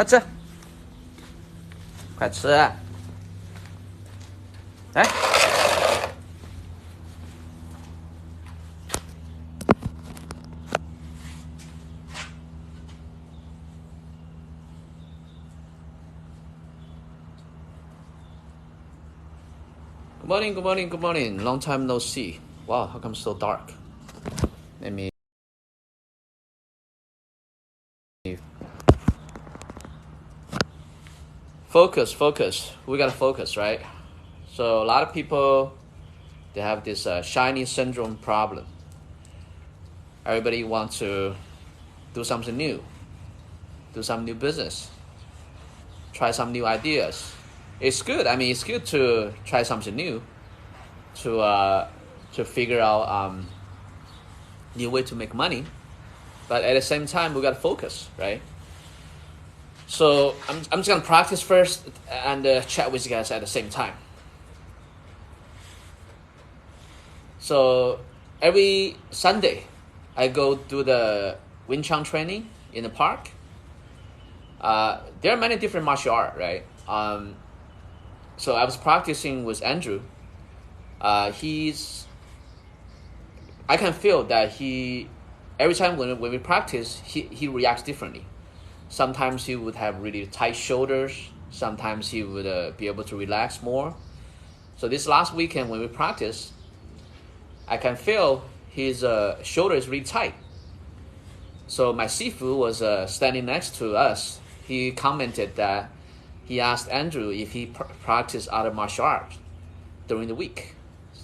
快吃，快吃，来。Good morning, good morning, good morning. Long time no see. Wow, how come so dark? Let me. Focus. We gotta focus, right? So a lot of people, they have this shiny syndrome problem. Everybody wants to do something new, do some new business, try some new ideas. It's good. I mean, it's good to try something new, to figure out new way to make money. But at the same time, we gotta focus, right? So I'm just gonna practice first and chat with you guys at the same time. So every Sunday, I go do the Wing Chun training in the park. There are many different martial art, right? So I was practicing with Andrew. I can feel that every time when we practice, he reacts differently. Sometimes he would have really tight shoulders. Sometimes he would be able to relax more. So this last weekend when we practiced, I can feel his shoulder is really tight. So my Sifu was standing next to us. He commented that he asked Andrew if he practiced other martial arts during the week.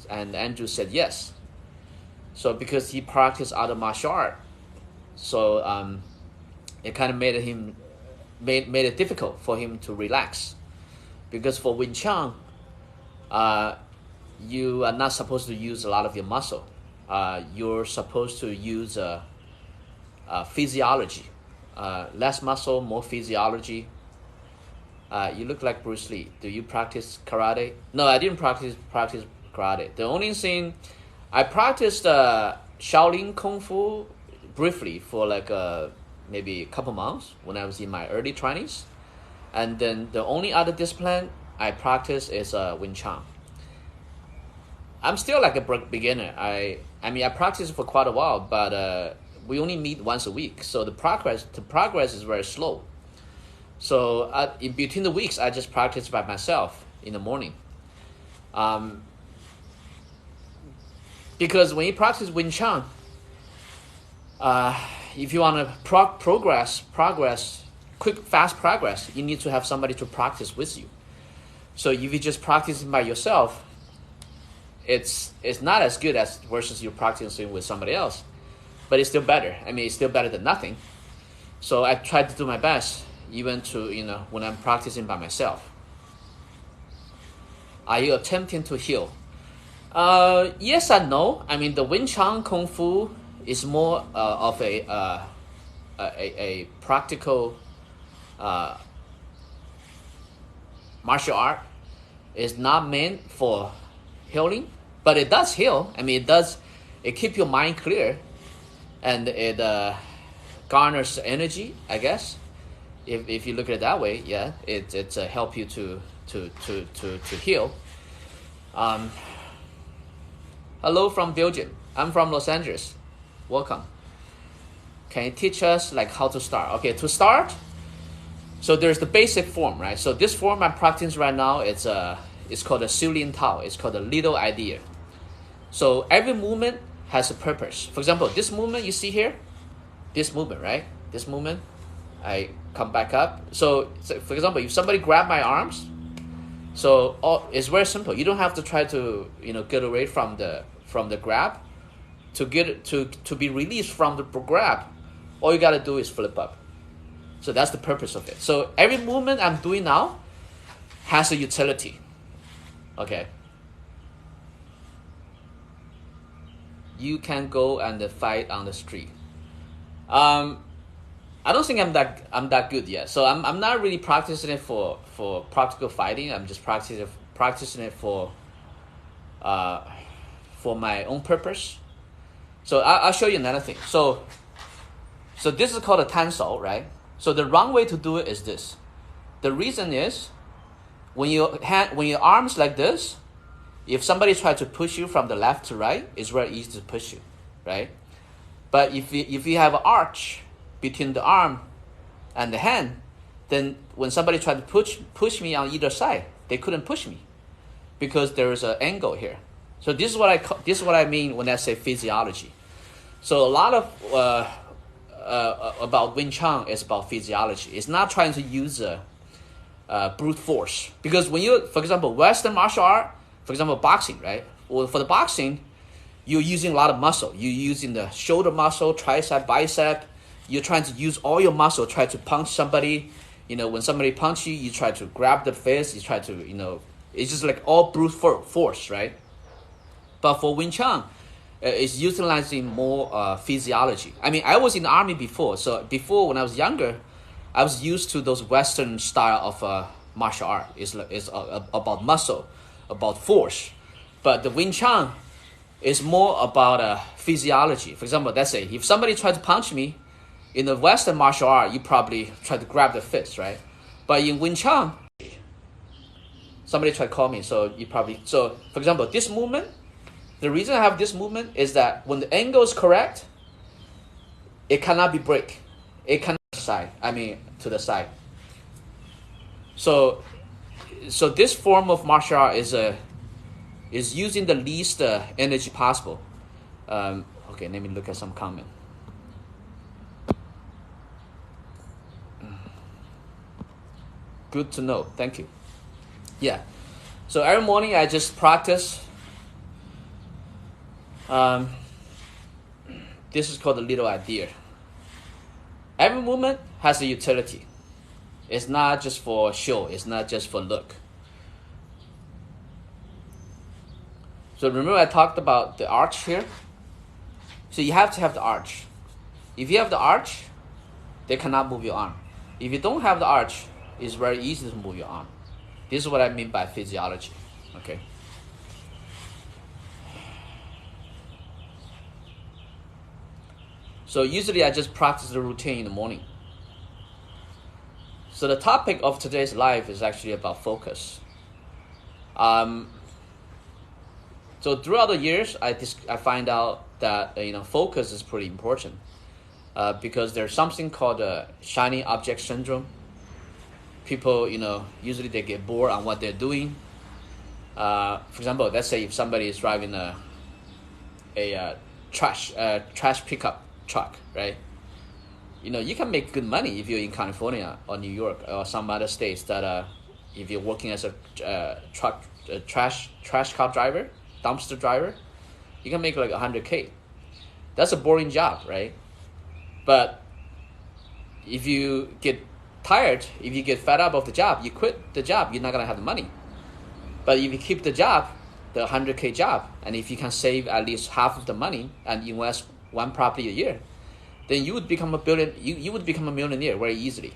And Andrew said yes. So because he practiced other martial art, so it kind of made it difficult for him to relax, because for Wing Chun, you are not supposed to use a lot of your muscle. You're supposed to use physiology, less muscle, more physiology. You look like Bruce Lee. Do you practice karate? No, I didn't practice karate. The only thing I practiced Shaolin Kung Fu briefly for like maybe a couple months when I was in my early 20s. And then the only other discipline I practice is Wing Chun. I'm still like a beginner. I mean, I practiced for quite a while, but we only meet once a week. So the progress is very slow. So in between the weeks, I just practice by myself in the morning. Because when you practice Wing Chun, if you want to progress, quick, fast progress, you need to have somebody to practice with you. So if you just practice by yourself, it's not as good as versus you practicing with somebody else, but it's still better. I mean, it's still better than nothing. So I try to do my best, even to when I'm practicing by myself. Are you attempting to heal? Yes and no. I mean, the Wing Chun Kung Fu is more of a practical martial art. It's not meant for healing, but it does heal. I mean, it keeps your mind clear, and it garners energy, I guess. If you look at it that way, yeah, it's help you to heal. Hello from Belgium. I'm from Los Angeles. Welcome. Can you teach us like how to start? Okay, to start, so there's the basic form, right? So this form I'm practicing right now, it's called a Siulin Tao. It's called a little idea. So every movement has a purpose. For example, this movement you see here, this movement, right? This movement, I come back up. So for example, if somebody grab my arms, so it's very simple. You don't have to try to get away from the grab. To be released from the grab, all you gotta do is flip up. So that's the purpose of it. So every movement I'm doing now has a utility. Okay. You can go and fight on the street. I don't think I'm that good yet. So I'm not really practicing it for practical fighting. I'm just practicing it for my own purpose. So I'll show you another thing. So this is called a Tan Shou, right? So the wrong way to do it is this. The reason is when your arms like this, if somebody tries to push you from the left to right, it's very easy to push you, right? But if you have an arch between the arm and the hand, then when somebody tried to push me on either side, they couldn't push me because there is an angle here. So this is what I mean when I say physiology. So a lot of about Wing Chun is about physiology. It's not trying to use brute force, because when you, for example, Western martial art, for example, boxing, right? Well, for the boxing, you're using a lot of muscle. You're using the shoulder muscle, tricep, bicep. You're trying to use all your muscle, try to punch somebody. When somebody punch you, you try to grab the fist. You try to, it's just like all brute force, right? But for Wing Chun, it's utilizing more physiology. I mean, I was in the army before. So before, when I was younger, I was used to those Western style of martial art. It's about muscle, about force. But the Wing Chun is more about physiology. For example, let's say if somebody tried to punch me, in the Western martial art, you probably try to grab the fist, right? But in Wing Chun, somebody tried to call me, so for example, this movement, the reason I have this movement is that when the angle is correct, it cannot be break. It cannot to the side. So this form of martial art is using the least energy possible. Okay, let me look at some comment. Good to know. Thank you. Yeah. So every morning I just practice. This is called the little idea. Every movement has a utility. It's not just for show. It's not just for look. So remember I talked about the arch here? So you have to have the arch. If you have the arch, they cannot move your arm. If you don't have the arch, it's very easy to move your arm. This is what I mean by physiology. Okay. So usually I just practice the routine in the morning. So the topic of today's live is actually about focus. So throughout the years, I find out that focus is pretty important because there's something called shiny object syndrome. People, usually they get bored on what they're doing. For example, let's say if somebody is driving a trash pickup truck, right? You can make good money if you're in California or New York or some other states that if you're working as a trash car driver, dumpster driver, you can make like $100K. That's a boring job, right? But if you get tired, if you get fed up of the job, you quit the job, you're not gonna have the money. But if you keep the job, the $100K job, and if you can save at least half of the money and invest one property a year, then you would become you would become a millionaire very easily.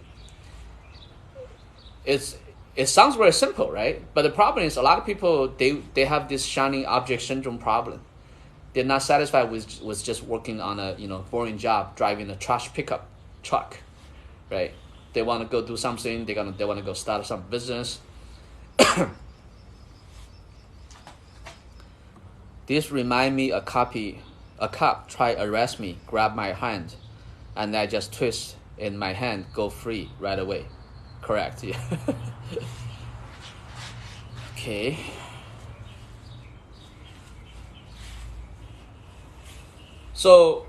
It sounds very simple, right? But the problem is a lot of people they have this shiny object syndrome problem. They're not satisfied with just working on a boring job driving a trash pickup truck, right? They want to go do something. They want to go start some business. This remind me a cop try arrest me, grab my hand, and I just twist in my hand, go free right away. Correct. Yeah. Okay. So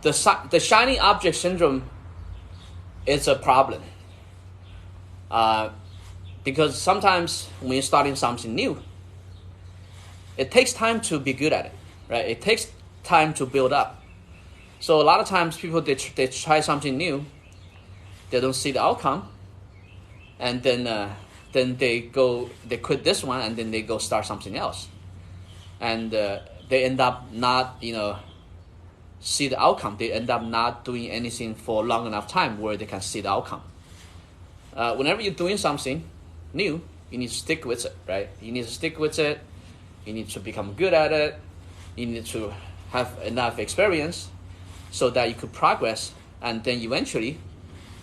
the shiny object syndrome is a problem. Because sometimes when you're starting something new, it takes time to be good at it, right? It takes time to build up. So a lot of times people, they try something new, they don't see the outcome, and then they quit this one, and then they go start something else. And they end up not, see the outcome. They end up not doing anything for long enough time where they can see the outcome. Whenever you're doing something new, you need to stick with it, right? You need to stick with it. You need to become good at it. You need to have enough experience so that you could progress, and then eventually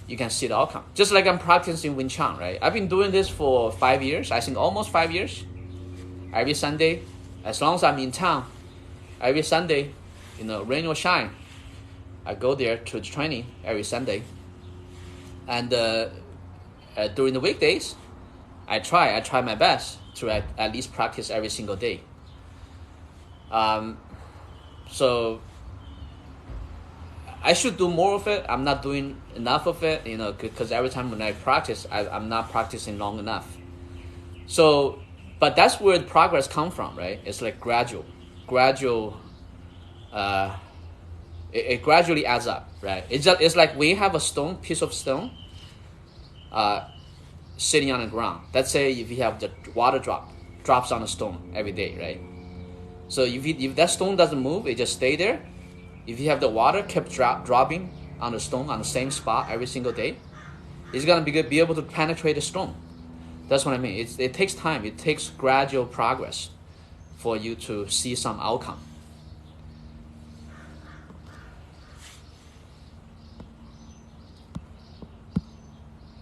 you can see the outcome. Just like I'm practicing Wing Chun, right? I've been doing this for 5 years, I think almost 5 years. Every Sunday, as long as I'm in town, every Sunday, rain or shine, I go there to training every Sunday. And during the weekdays, I try my best to at least practice every single day. So I should do more of it. I'm not doing enough of it, because every time when I practice, I'm not practicing long enough. So, but that's where the progress comes from, right? It's like gradual. It gradually adds up, right? It's like when you have a piece of stone, sitting on the ground. Let's say if you have the water drops on the stone every day, right? So if that stone doesn't move, it just stay there. If you have the water kept dropping on the stone on the same spot every single day, it's gonna be able to penetrate the stone. That's what I mean. It takes time. It takes gradual progress for you to see some outcome.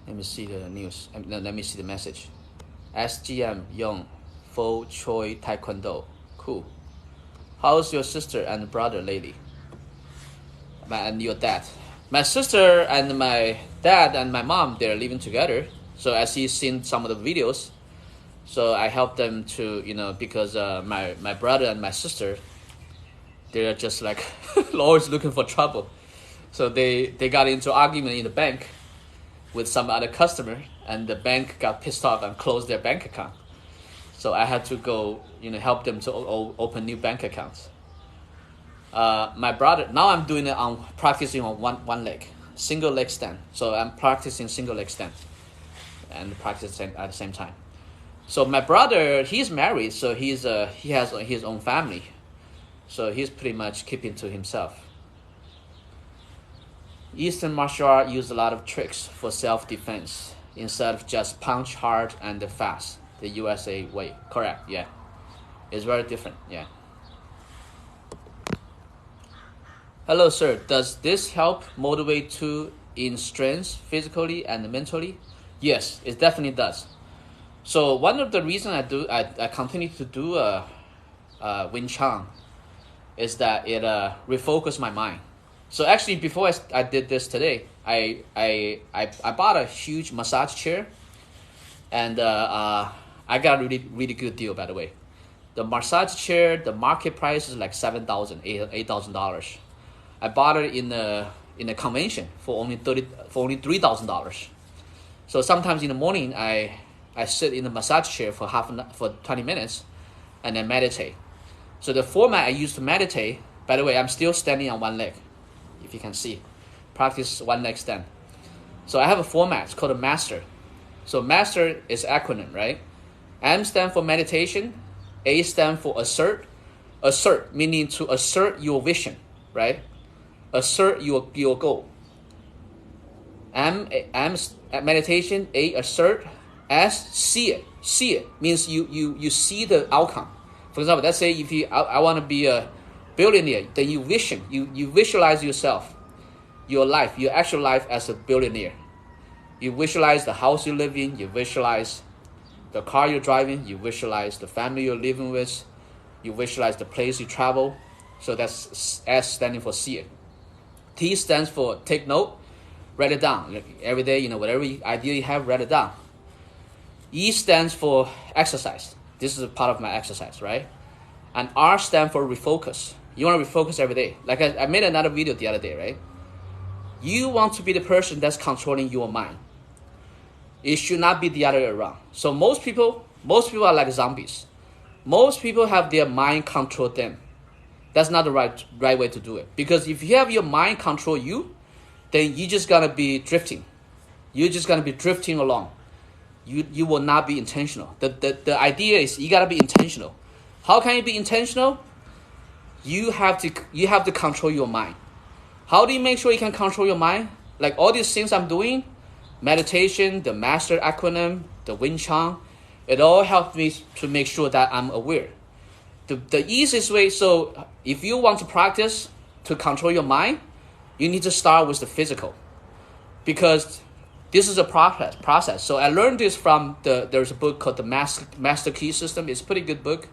Let me see the news. Let me see the message. SGM Young Fo Choi Taekwondo. Cool. How's your sister and brother lately? And your dad? My sister and my dad and my mom, they're living together. So as you've seen some of the videos, so I helped them to, because my brother and my sister, they're just like always looking for trouble. So they got into argument in the bank with some other customer, and the bank got pissed off and closed their bank account. So I had to go, help them to open new bank accounts. My brother, now I'm doing it practicing on one leg, single leg stand. So I'm practicing single leg stand and practicing at the same time. So my brother, he's married, so he has his own family. So he's pretty much keeping to himself. Eastern martial art use a lot of tricks for self-defense instead of just punch hard and fast. The USA way, correct? Yeah, it's very different. Yeah. Hello, sir. Does this help motivate to in strength physically and mentally? Yes, it definitely does. So one of the reasons I continue to do Wing Chun is that it refocus my mind. So actually, before I did this today, I bought a huge massage chair, and I got a really good deal, by the way. The massage chair, the market price is like $8,000. I bought it in a convention for only $3,000. So sometimes in the morning, I sit in the massage chair for 20 minutes, and then meditate. So the format I use to meditate, by the way, I'm still standing on one leg. If you can see, practice one leg stand. So I have a format, it's called a master. So master is acronym, right? M stand for meditation, A stand for assert. Assert meaning to assert your vision, right? Assert your goal. M meditation, A assert, S see it. See it means you see the outcome. For example, let's say if I want to be a billionaire, then you visualize yourself, your life, your actual life as a billionaire. You visualize the house you live in, you visualize the car you're driving, you visualize the family you're living with, you visualize the place you travel. So that's S standing for see it. T stands for take note, write it down. Like every day, whatever idea you have, write it down. E stands for exercise. This is a part of my exercise, right? And R stands for refocus. You want to refocus every day. Like I made another video the other day, right? You want to be the person that's controlling your mind. It should not be the other way around. So most people are like zombies. Most people have their mind control them. That's not the right way to do it. Because if you have your mind control you, then you're just gonna be drifting. You're just gonna be drifting along. You will not be intentional. The idea is you gotta be intentional. How can you be intentional? You have to control your mind. How do you make sure you can control your mind? Like all these things I'm doing, meditation, the master acronym, the Wing Chun, it all helps me to make sure that I'm aware. The easiest way, so if you want to practice to control your mind, you need to start with the physical. because this is a process. So I learned this from there's a book called the Master Key System. It's a pretty good book.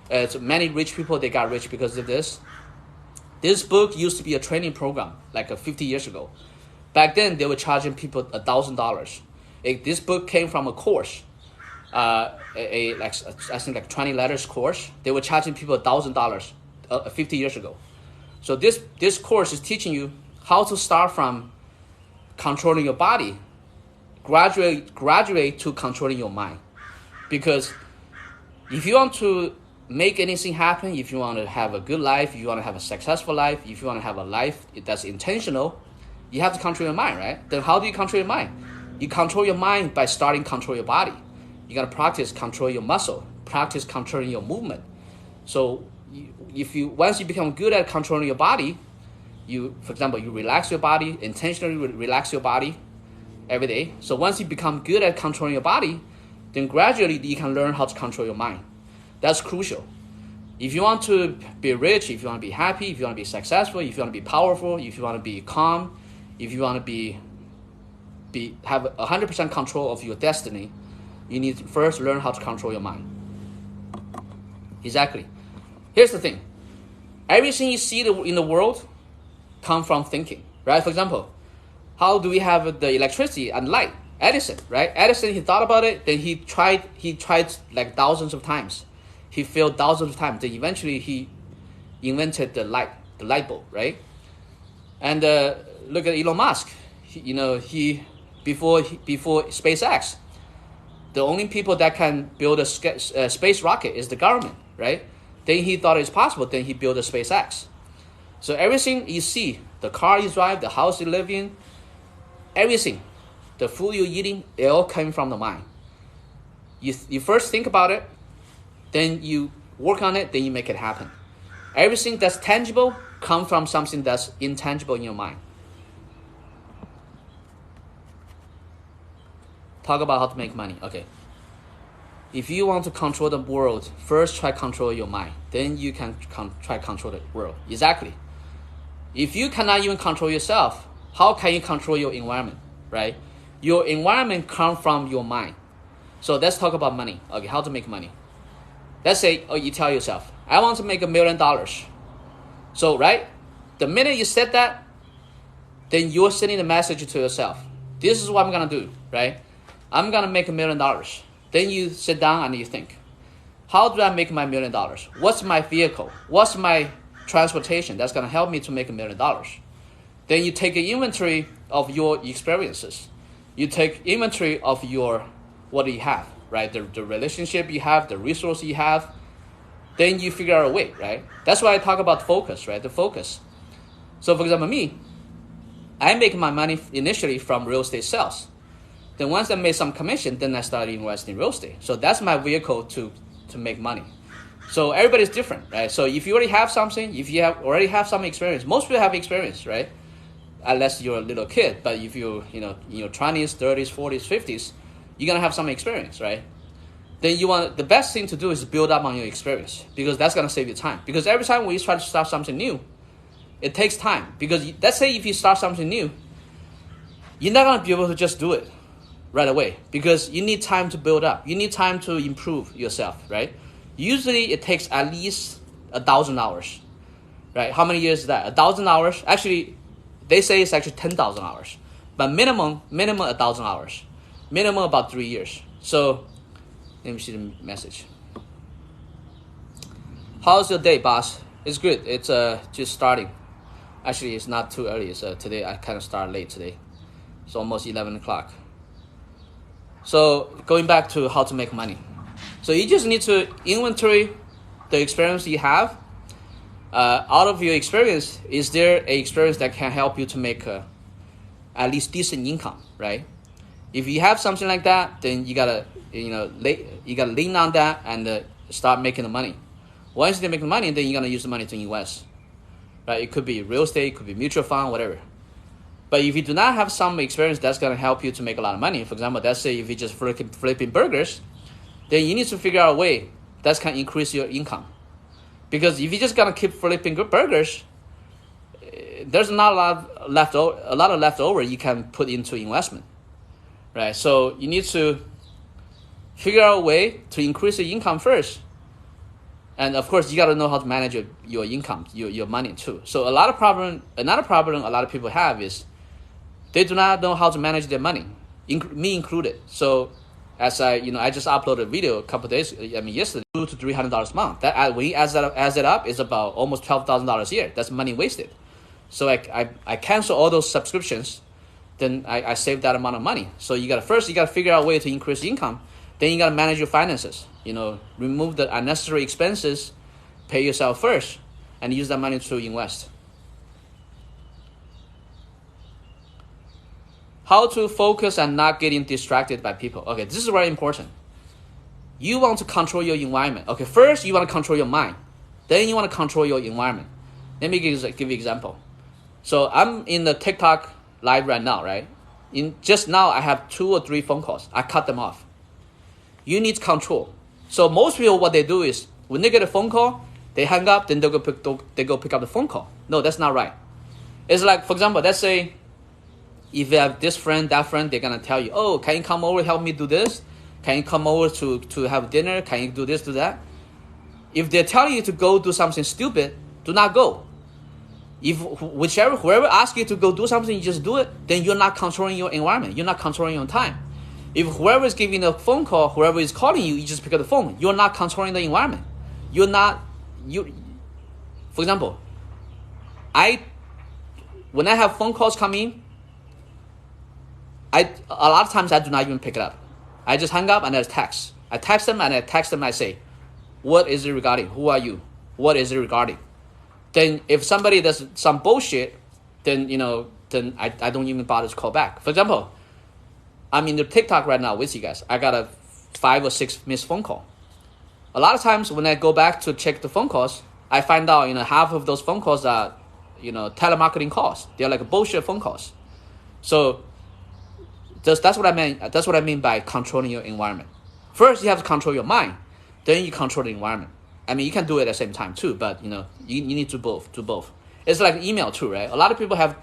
It's many rich people, they got rich because of this. This book used to be a training program like 50 years ago. Back then, they were charging people $1,000. This book came from a course, I think like 20 letters course. They were charging people $1,000 50 years ago. So this course is teaching you how to start from controlling your body, graduate to controlling your mind. Because if you want to make anything happen, if you want to have a good life, if you want to have a successful life, if you want to have a life that's intentional, you have to control your mind, right? Then how do you control your mind? You control your mind by starting control your body. You got to practice control your muscle, practice controlling your movement. So once you become good at controlling your body, for example, you relax your body, intentionally relax your body every day. So once you become good at controlling your body, then gradually you can learn how to control your mind. That's crucial. If you want to be rich, if you want to be happy, if you want to be successful, if you want to be powerful, if you want to be calm, if you want to have 100% control of your destiny, you need to first learn how to control your mind. Exactly. Here's the thing. Everything you see in the world comes from thinking, right? For example, how do we have the electricity and light? Edison, right? Edison, he thought about it, then he tried like thousands of times. He failed thousands of times. Then eventually he invented the light bulb, right? And look at Elon Musk. Before SpaceX, the only people that can build a space rocket is the government, right? Then he thought it's possible. Then he built a SpaceX. So everything you see, the car you drive, the house you live in, everything, the food you're eating, it all came from the mind. You first think about it, then you work on it, then you make it happen. Everything that's tangible comes from something that's intangible in your mind. Talk about how to make money. Okay. If you want to control the world, first try control your mind. Then you can try control the world. Exactly. If you cannot even control yourself, how can you control your environment, right? Your environment comes from your mind. So let's talk about money. Okay, how to make money. Let's say, you tell yourself, I want to make $1 million. So, right, the minute you said that, then you're sending a message to yourself. This is what I'm going to do, right? I'm going to make $1 million. Then you sit down and you think, how do I make my $1 million? What's my vehicle? What's my transportation that's going to help me to make $1 million? Then you take an inventory of your experiences. You take inventory of what you have, right? The relationship you have, the resource you have. Then you figure out a way, right? That's why I talk about focus, right? The focus. So for example, me, I make my money initially from real estate sales. Then once I made some commission, then I started investing in real estate. So that's my vehicle to make money. So everybody's different, right? So if you already have something, if you already have some experience, most people have experience, right? Unless you're a little kid, but if you're in your 20s, 30s, 40s, 50s, you're gonna have some experience, right? Then the best thing to do is build up on your experience, because that's gonna save you time. Because every time we try to start something new, it takes time. Because let's say if you start something new, you're not gonna be able to just do it right away, because you need time to build up. You need time to improve yourself, right? Usually it takes at least 1,000 hours, right? How many years is that? 1,000 hours? Actually, they say it's actually 10,000 hours, but minimum 1,000 hours, minimum about 3 years. So let me see the message. How's your day, boss? It's good. It's just starting. Actually, it's not too early. So today I kind of started late today. It's almost 11 o'clock. So going back to how to make money. So you just need to inventory the experience you have. Out of your experience, is there an experience that can help you to make at least decent income, right? If you have something like that, then you gotta lean on that and start making the money. Once you make the money, then you're gonna use the money to invest, right? It could be real estate, it could be mutual fund, whatever. But if you do not have some experience that's gonna help you to make a lot of money, for example, let's say if you just flipping burgers, then you need to figure out a way that's gonna increase your income. Because if you're just gonna keep flipping good burgers, there's not a lot of leftover you can put into investment, right? So you need to figure out a way to increase your income first. And of course, you got to know how to manage your income, your money too. So another problem a lot of people have is they do not know how to manage their money, me included. So as I just uploaded a video a couple of days, yesterday, $200 to $300 a month. That when you add it up, is about almost $12,000 a year. That's money wasted. So I cancel all those subscriptions, then I save that amount of money. So you got to figure out a way to increase income. Then you got to manage your finances. Remove the unnecessary expenses, pay yourself first, and use that money to invest. How to focus and not getting distracted by people. Okay, this is very important. You want to control your environment. Okay, first you want to control your mind. Then you want to control your environment. Let me give you an example. So I'm in the TikTok live right now, right? Just now I have 2 or 3 phone calls. I cut them off. You need control. So most people, what they do is when they get a phone call, they hang up, then they go pick up the phone call. No, that's not right. It's like, for example, let's say if you have this friend, that friend, they're gonna tell you, oh, can you come over, help me do this? Can you come over to have dinner? Can you do this, do that? If they're telling you to go do something stupid, do not go. If whoever asks you to go do something, you just do it, then you're not controlling your environment. You're not controlling your time. If whoever is giving a phone call, whoever is calling you, you just pick up the phone. You're not controlling the environment. For example, when I have phone calls coming, a lot of times I do not even pick it up. I just hang up and I text. I text them. I say, what is it regarding? Who are you? What is it regarding? Then if somebody does some bullshit, then I don't even bother to call back. For example, I'm in the TikTok right now with you guys. I got a 5 or 6 missed phone call. A lot of times when I go back to check the phone calls, I find out half of those phone calls are telemarketing calls. They're like bullshit phone calls. So that's what I mean. That's what I mean by controlling your environment. First, you have to control your mind. Then you control the environment. You can do it at the same time too, but you need to do both. It's like email too, right? A lot of people I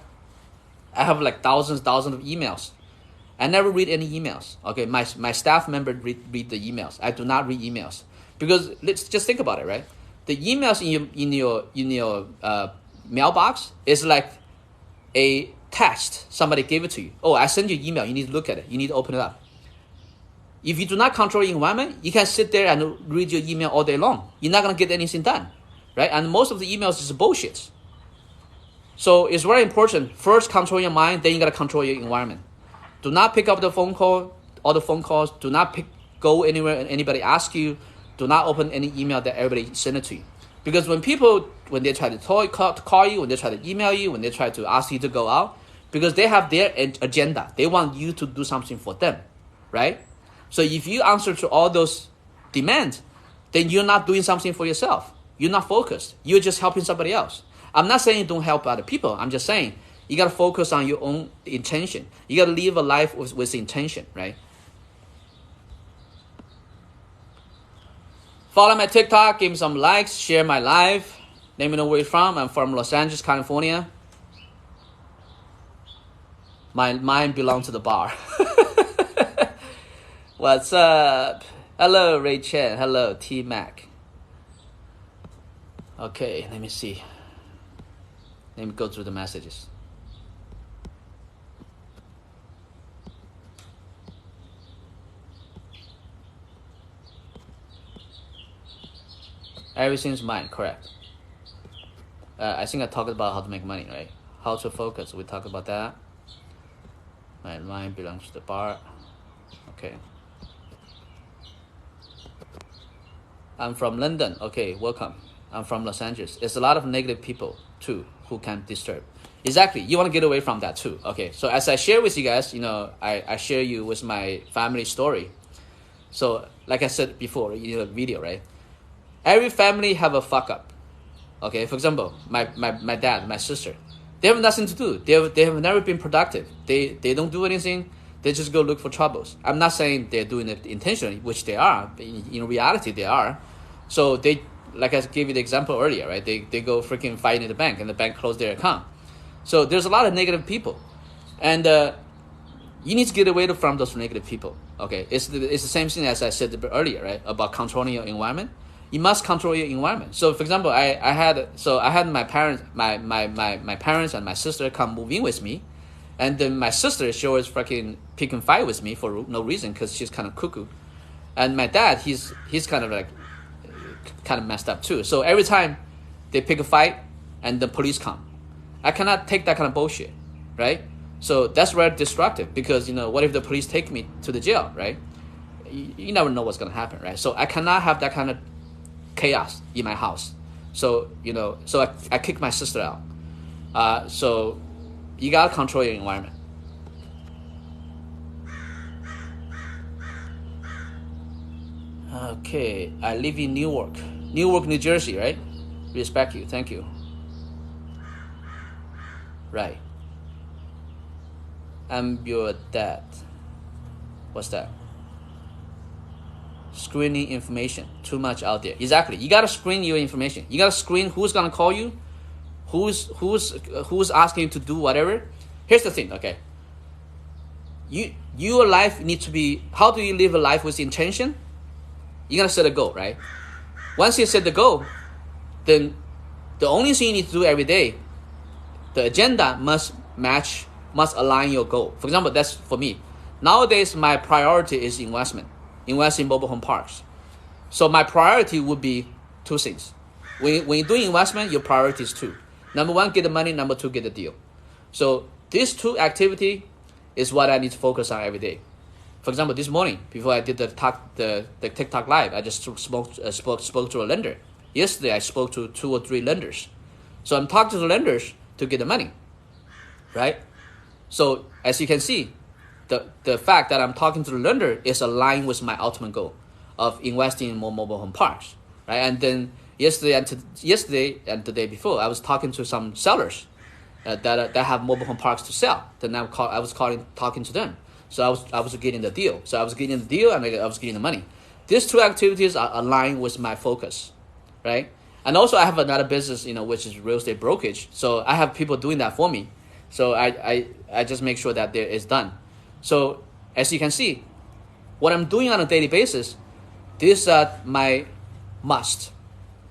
have like thousands of emails. I never read any emails. Okay, my staff member read the emails. I do not read emails because let's just think about it, right? The emails in your mailbox is like a test. Somebody gave it to you. Oh, I sent you an email. You need to look at it. You need to open it up. If you do not control your environment, you can sit there and read your email all day long. You're not gonna get anything done, right? And most of the emails is bullshit. So it's very important. First, control your mind. Then you gotta control your environment. Do not pick up the phone call, all the phone calls. Do not go anywhere and anybody asks you. Do not open any email that everybody send it to you. Because when they try to call you, when they try to email you, when they try to ask you to go out, because they have their agenda. They want you to do something for them, right? So if you answer to all those demands, then you're not doing something for yourself. You're not focused. You're just helping somebody else. I'm not saying don't help other people. I'm just saying you got to focus on your own intention. You got to live a life with intention, right? Follow my TikTok, give me some likes, share my live. Let me know where you're from. I'm from Los Angeles, California. My mind belongs to the bar. What's up? Hello, Ray Chen. Hello, T Mac. Okay, let me see. Let me go through the messages. Everything's mine, correct. I think I talked about how to make money, right? How to focus, we talked about that. My mind belongs to the bar. Okay. I'm from London. Okay, welcome. I'm from Los Angeles. There's a lot of negative people too who can disturb. Exactly. You want to get away from that too. Okay. So as I share with you guys, I share you with my family story. So like I said before, the video, right? Every family have a fuck up. Okay. For example, my dad, my sister, they have nothing to do. They have never been productive. They don't do anything. They just go look for troubles. I'm not saying they're doing it intentionally, which they are. But in reality, they are. So like I gave you the example earlier, right? They go freaking fight in the bank, and the bank closed their account. So there's a lot of negative people, and you need to get away from those negative people. Okay, it's the same thing as I said earlier, right? About controlling your environment. You must control your environment. So, for example, I had my parents, my parents and my sister come move in with me, and then my sister, she always fucking pick and fight with me for no reason because she's kind of cuckoo, and my dad, he's kind of like kind of messed up too. So every time they pick a fight, and the police come, I cannot take that kind of bullshit, right? So that's very destructive because, what if the police take me to the jail, right? You never know what's going to happen, right? So I cannot have that kind of chaos in my house. So, so I kicked my sister out. So you got to control your environment. Okay, I live in Newark, New Jersey, right? Respect you, thank you. Right. I'm your dad. What's that? Screening information. Too much out there. Exactly. You gotta screen your information. You gotta screen who's gonna call you, who's asking you to do whatever. Here's the thing, okay? Your life needs to be. How do you live a life with intention? You gotta set a goal, right? Once you set the goal, then the only thing you need to do every day, the agenda must align your goal. For example, that's for me. Nowadays, my priority is investment. Invest in mobile home parks. So my priority would be two things. When you're doing investment, your priority is two. Number one, get the money. Number two, get the deal. So these two activity is what I need to focus on every day. For example, this morning, before I did the TikTok live, I just spoke to a lender. Yesterday, I spoke to 2 or 3 lenders. So I'm talking to the lenders to get the money, right? So as you can see, the fact that I'm talking to the lender is aligned with my ultimate goal of investing in more mobile home parks, right? And then yesterday and the day before, I was talking to some sellers that have mobile home parks to sell. Then I was talking to them. So I was getting the deal. So I was getting the deal and I was getting the money. These two activities are aligned with my focus, right? And also I have another business, which is real estate brokerage. So I have people doing that for me. So I just make sure that it's done. So as you can see, what I'm doing on a daily basis, these are my must.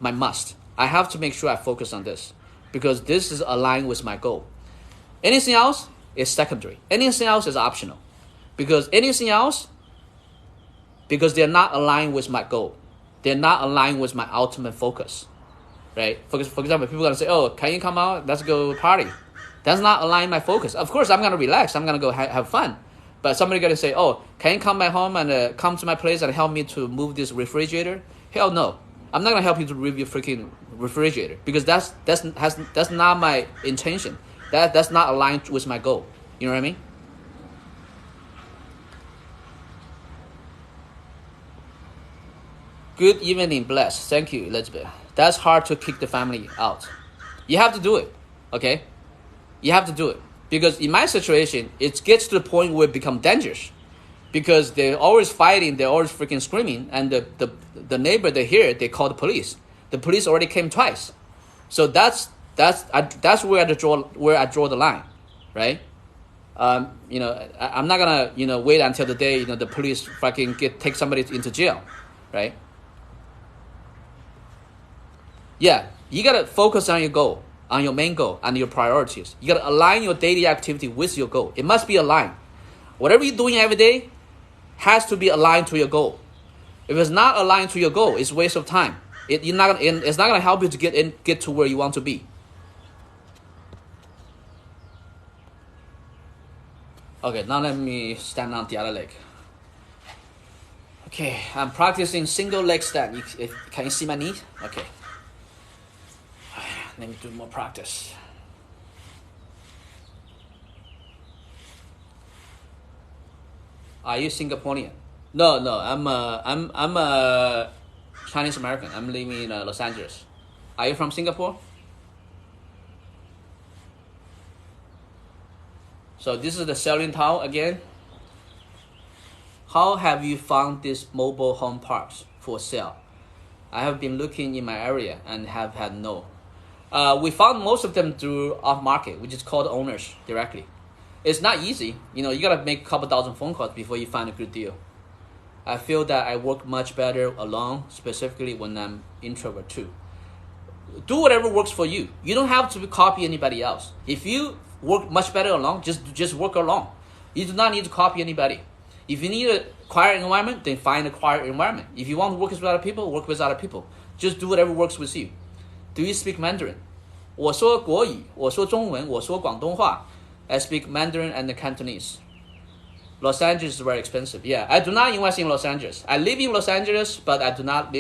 I have to make sure I focus on this because this is aligned with my goal. Anything else is secondary. Anything else is optional. Because they're not aligned with my goal. They're not aligned with my ultimate focus, right? For example, people are going to say, oh, can you come out? Let's go party. That's not aligned my focus. Of course, I'm going to relax. I'm going to go have fun. But somebody going to say, oh, can you come back home and come to my place and help me to move this refrigerator? Hell no. I'm not going to help you to move your freaking refrigerator because that's not my intention. That's not aligned with my goal. You know what I mean? Good evening, bless. Thank you, Elizabeth. That's hard to kick the family out. You have to do it, okay? You have to do it. Because in my situation, it gets to the point where it becomes dangerous. Because they're always fighting, they're always freaking screaming, and the neighbor they hear, they call the police. The police already came twice. So that's where I draw the line, right? I'm not gonna wait until the day the police fucking take somebody into jail, right? Yeah, you gotta focus on your goal, on your main goal, and your priorities. You gotta align your daily activity with your goal. It must be aligned. Whatever you're doing every day has to be aligned to your goal. If it's not aligned to your goal, it's a waste of time. It's not gonna help you to get to where you want to be. Okay, now let me stand on the other leg. Okay, I'm practicing single leg stand. Can you see my knee? Okay. Let me do more practice. Are you Singaporean? No. I'm a Chinese American. I'm living in Los Angeles. Are you from Singapore? So this is the selling town again. How have you found these mobile home parks for sale? I have been looking in my area and have had no. We found most of them through off market, which is called owners directly. It's not easy. You gotta make a couple thousand phone calls before you find a good deal. I feel that I work much better alone, specifically when I'm introvert too. Do whatever works for you. You don't have to copy anybody else. If you work much better alone, just work alone. You do not need to copy anybody. If you need a quiet environment, then find a quiet environment. If you want to work with other people, work with other people. Just do whatever works with you. Do you speak Mandarin? 我说国语，我说中文，我说广东话。I speak Mandarin and Cantonese. Los Angeles is very expensive. Yeah, I do not invest in Los Angeles. I live in Los Angeles, but I do not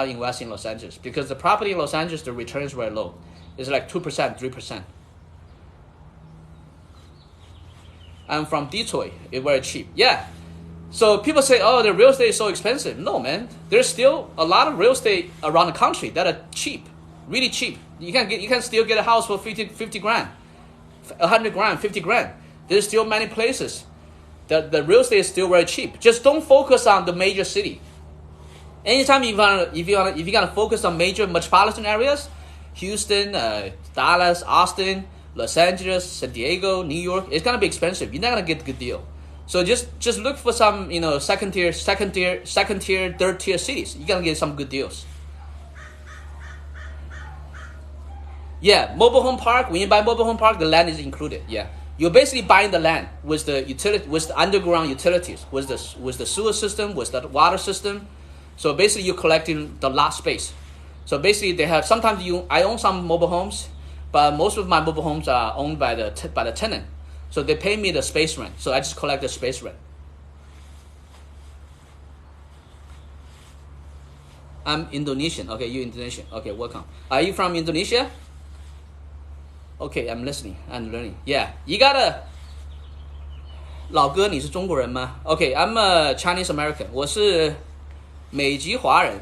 invest in Los Angeles because the property in Los Angeles, the return is very low. It's like 2%, 3%. I'm from Detroit. It's very cheap. Yeah. So people say, oh, the real estate is so expensive. No, man. There's still a lot of real estate around the country that are cheap, really cheap. You can still get a house for 50 grand, 100 grand, 50 grand. There's still many places. The real estate is still very cheap. Just don't focus on the major city. Anytime if you're gonna focus on major metropolitan areas, Houston, Dallas, Austin, Los Angeles, San Diego, New York, it's gonna be expensive. You're not gonna get a good deal. So just look for some second tier, third tier cities. You're gonna get some good deals. Yeah, mobile home park. When you buy mobile home park, the land is included. Yeah. You're basically buying the land with the underground utilities, with the sewer system, with the water system. So basically, you're collecting the lot space. So basically, they have sometimes I own some mobile homes, but most of my mobile homes are owned by the tenant. So they pay me the space rent. So I just collect the space rent. I'm Indonesian. Okay, you Indonesian. Okay, welcome. Are you from Indonesia? Okay, I'm listening and learning. Yeah, you gotta. 老哥，你是中国人吗 ？Okay, I'm a Chinese American. 我是美籍华人。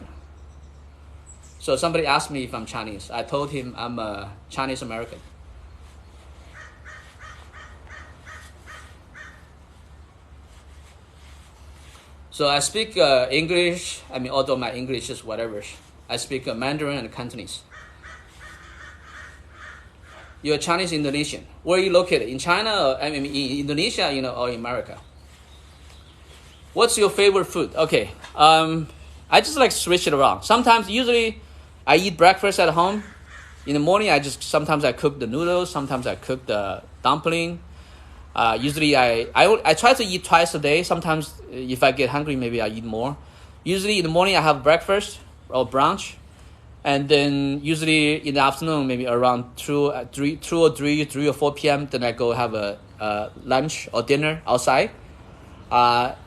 So somebody asked me if I'm Chinese. I told him I'm a Chinese American. So I speak English. I mean, although my English is whatever, I speak Mandarin and Cantonese. You're Chinese Indonesian. Where are you located? In China, or, I mean, in Indonesia, or in America? What's your favorite food? Okay, I just like switch it around. Usually, I eat breakfast at home. In the morning, sometimes I cook the noodles. Sometimes I cook the dumpling. Usually, I try to eat twice a day. Sometimes, if I get hungry, maybe I eat more. Usually, in the morning, I have breakfast or brunch. And then usually in the afternoon, maybe around 2 or 4 p.m., then I go have a lunch or dinner outside.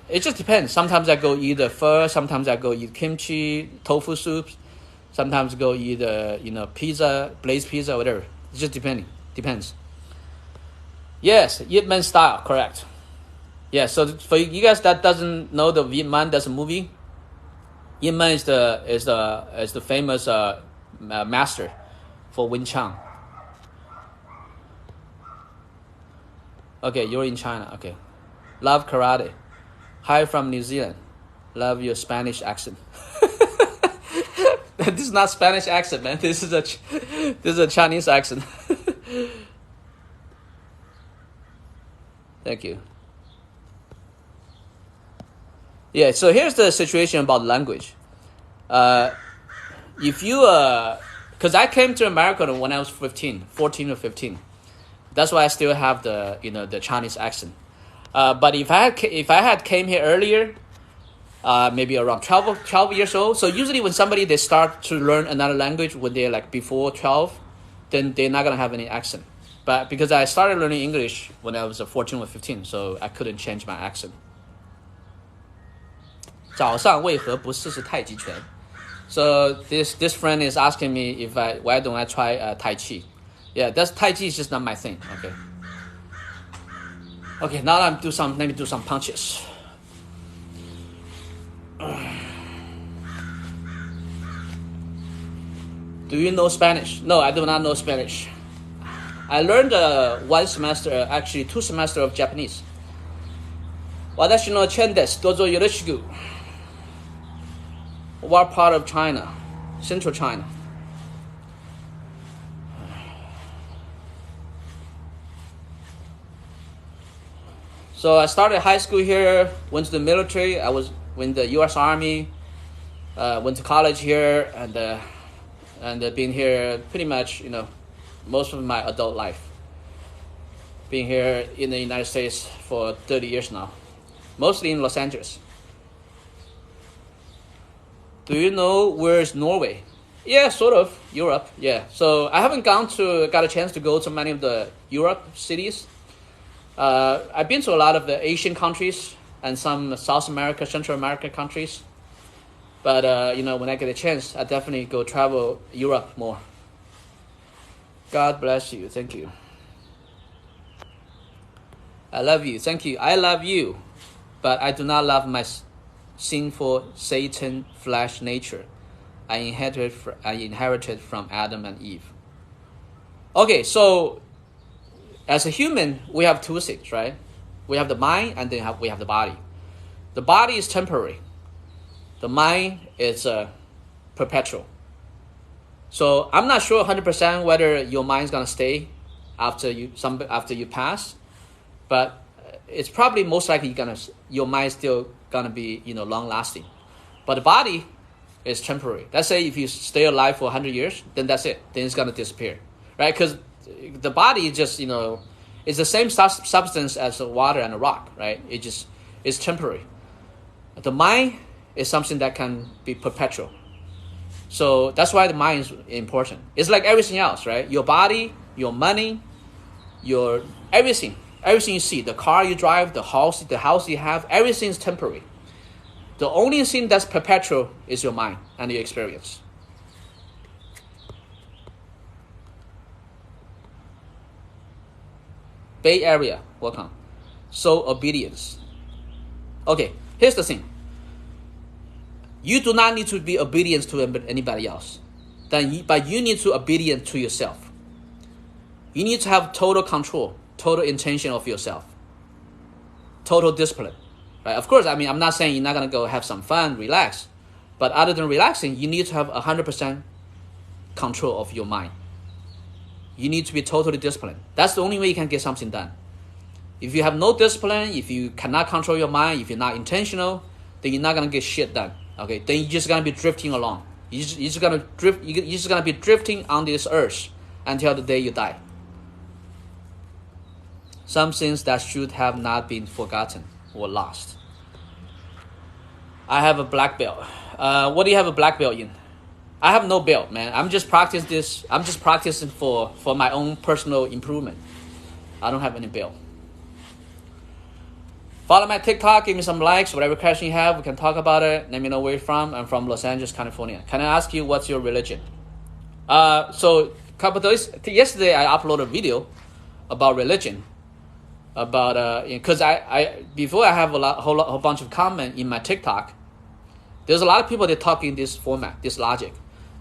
It just depends. Sometimes I go eat pho. Sometimes I go eat kimchi, tofu soups. Sometimes go eat pizza, glazed pizza, whatever. It just depends. Yes, Yip Man style, correct. Yeah. So for you guys that doesn't know the Yip Man, that's a movie. Yip Man is the famous master for Wing Chun. Okay, you're in China. Okay, love karate. Hi from New Zealand. Love your Spanish accent. This is not Spanish accent, man. This is a Chinese accent. Thank you. Yeah, so here's the situation about language. If you, because I came to America when I was 14 or 15. That's why I still have the Chinese accent. But if I had came here earlier, maybe around 12 years old. So usually when they start to learn another language when they're like before 12, then they're not gonna have any accent. But because I started learning English when I was 14 or 15, so I couldn't change my accent. 早上为何不试试太极拳? So this friend is asking me why don't I try Tai Chi? Yeah, Tai Chi is just not my thing. Okay, now let me do some punches. Do you know Spanish? No, I do not know Spanish. I learned 1 semester, actually 2 semesters of Japanese. 私のチェンです。どうぞよろしく。What part of China? Central China. So I started high school here, went to the military. I was in the U.S. Army, went to college here, and been here pretty much, most of my adult life. Been here in the United States for 30 years now, mostly in Los Angeles. Do you know where's Norway? Yeah, sort of, Europe, yeah. So I haven't got a chance to go to many of the Europe cities. I've been to a lot of the Asian countries and some South America, Central America countries. But, when I get a chance, I definitely go travel Europe more. God bless you. Thank you. I love you. Thank you. I love you. But I do not love my sinful Satan flesh nature I inherited from Adam and Eve. Okay, so as a human, we have two things, right? We have the mind and then we have the body. The body is temporary. The mind is perpetual. So I'm not sure 100% whether your mind's gonna stay after you pass, but it's probably most likely your mind's still gonna be long lasting. But the body is temporary. Let's say if you stay alive for 100 years, then that's it. Then it's gonna disappear, right? Because the body is just it's the same substance as the water and the rock, right? It's temporary. The mind is something that can be perpetual. So that's why the mind is important. It's like everything else, right? Your body, your money, your everything you see, the car you drive, the house you have, everything is temporary. The only thing that's perpetual is your mind and your experience. Bay Area, welcome. So obedience. Okay, here's the thing. You do not need to be obedient to anybody else, but you need to be obedient to yourself. You need to have total control, total intention of yourself, total discipline. Right? Of course, I'm not saying you're not going to go have some fun, relax. But other than relaxing, you need to have 100% control of your mind. You need to be totally disciplined. That's the only way you can get something done. If you have no discipline, if you cannot control your mind, if you're not intentional, then you're not going to get shit done. Okay, then you're just going to be drifting along. You're just going to be drifting on this earth until the day you die. Some things that should have not been forgotten or lost. I have a black belt. What do you have a black belt in? I have no belt, man. I'm just practicing for my own personal improvement. I don't have any belt. Follow my TikTok, give me some likes, whatever question you have, we can talk about it. Let me know where you're from. I'm from Los Angeles, California. Can I ask you what's your religion? So yesterday I uploaded a video about religion. Because before I have a whole bunch of comment in my TikTok, there's a lot of people that talk in this format, this logic.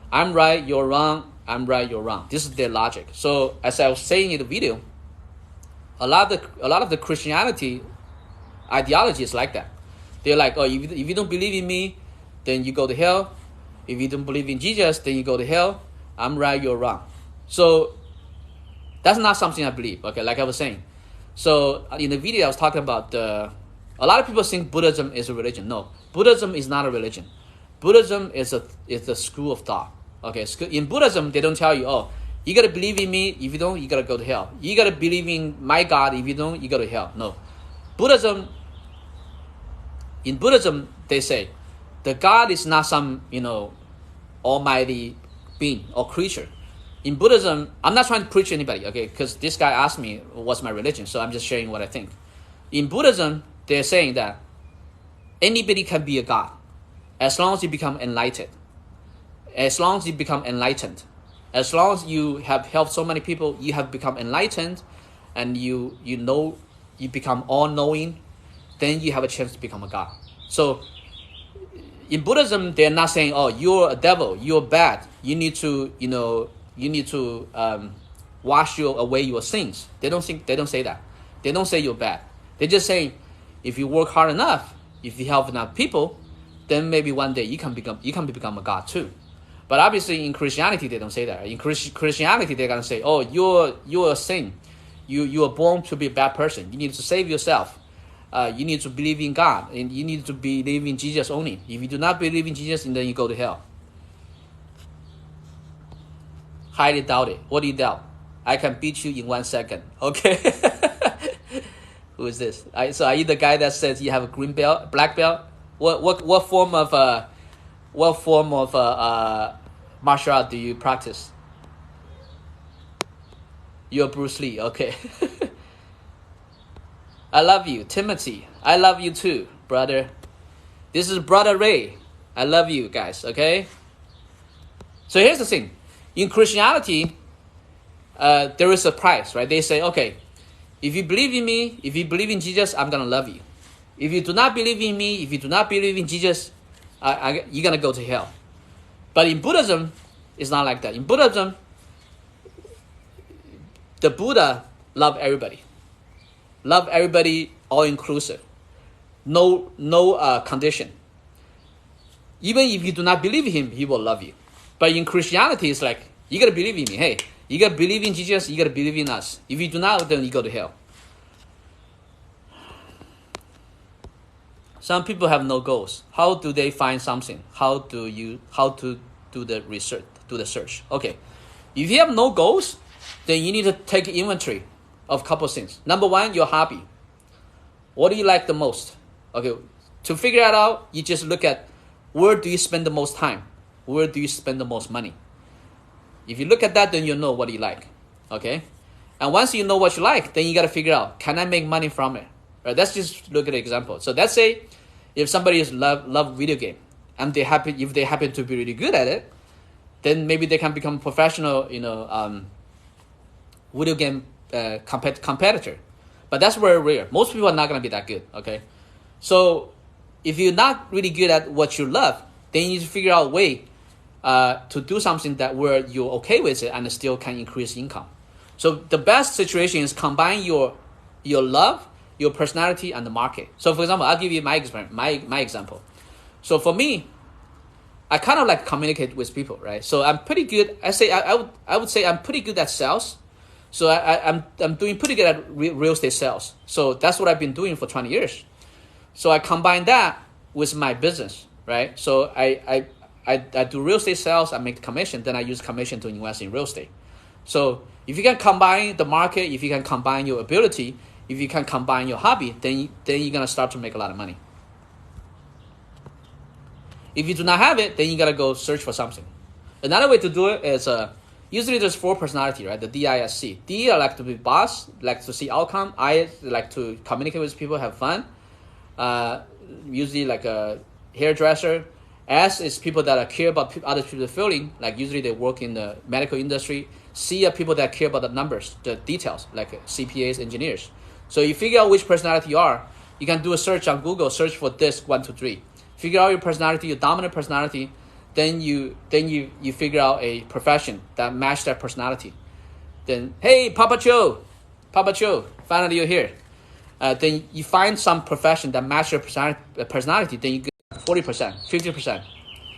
I'm right, you're wrong. I'm right, you're wrong. This is their logic. So as I was saying in the video, a lot of the Christianity ideology is like that. They're like, if you don't believe in me, then you go to hell. If you don't believe in Jesus, then you go to hell. I'm right, you're wrong. So that's not something I believe. Okay, like I was saying. So in the video I was talking about a lot of people think Buddhism is a religion. No, Buddhism is not a religion. Buddhism is a school of thought. Okay, in Buddhism they don't tell you, you gotta believe in me. If you don't, you gotta go to hell. You gotta believe in my God. If you don't, you go to hell. No, in Buddhism they say the God is not some almighty being or creature. In Buddhism, I'm not trying to preach to anybody, okay? Because this guy asked me what's my religion, so I'm just sharing what I think. In Buddhism, they're saying that anybody can be a god as long as you become enlightened. As long as you become enlightened. As long as you have helped so many people, you have become enlightened, and you become all-knowing, then you have a chance to become a god. So in Buddhism, they're not saying, you're a devil, you're bad, you need to wash away your sins. They don't say that. They don't say you're bad. They're just saying, if you work hard enough, if you help enough people, then maybe one day you can become a god too. But obviously in Christianity they don't say that. In Christianity they're gonna say, you're a sin. You are born to be a bad person. You need to save yourself. you need to believe in God, and you need to believe in Jesus only. If you do not believe in Jesus, then you go to hell. Highly doubt it. What do you doubt? I can beat you in 1 second. Okay. Who is this? So are you the guy that says you have a green belt, black belt? What form of martial art do you practice? You're Bruce Lee. Okay. I love you, Timothy. I love you too, brother. This is Brother Ray. I love you guys. Okay. So here's the thing. In Christianity, there is a price, right? They say, okay, if you believe in me, if you believe in Jesus, I'm going to love you. If you do not believe in me, if you do not believe in Jesus, you're going to go to hell. But in Buddhism, it's not like that. In Buddhism, the Buddha loved everybody. Love everybody, all inclusive. No condition. Even if you do not believe in him, he will love you. But in Christianity, it's like, you got to believe in me. Hey, you got to believe in Jesus, you got to believe in us. If you do not, then you go to hell. Some people have no goals. How do they find something? How to do the research, do the search? Okay, if you have no goals, then you need to take inventory of a couple things. Number one, your hobby. What do you like the most? Okay, to figure that out, you just look at where do you spend the most time? Where do you spend the most money? If you look at that, then you know what you like. Okay, and once you know what you like, then you got to figure out, can I make money from it? Right? Let's just look at an example. So let's say if somebody is love video game, and if they happen to be really good at it, then maybe they can become professional, video game competitor. But that's very rare. Most people are not going to be that good. Okay, so if you're not really good at what you love, then you need to figure out a way to do something that where you're okay with it and still can increase income. So the best situation is combine your love, your personality, and the market. So for example, I'll give you my example. So for me, I kind of like communicate with people, right? So I'm pretty good. I would say I'm pretty good at sales. So I'm doing pretty good at real estate sales. So that's what I've been doing for 20 years. So I combine that with my business, right? So I do real estate sales, I make commission, then I use commission to invest in real estate. So if you can combine the market, if you can combine your ability, if you can combine your hobby, then you're going to start to make a lot of money. If you do not have it, then you got to go search for something. Another way to do it is, usually there's 4 personality, right? The DISC. D, I like to be boss, like to see outcome. I like to communicate with people, have fun. Usually like a hairdresser. S is people that care about other people's feeling, like usually they work in the medical industry. C are people that care about the numbers, the details, like CPAs, engineers. So you figure out which personality you are. You can do a search on Google, search for this 1, 2, 3. Figure out your personality, your dominant personality. Then you figure out a profession that match that personality. Then, hey, Papa Joe, finally you're here. Then you find some profession that match your personality. Then you get 40%, 50%.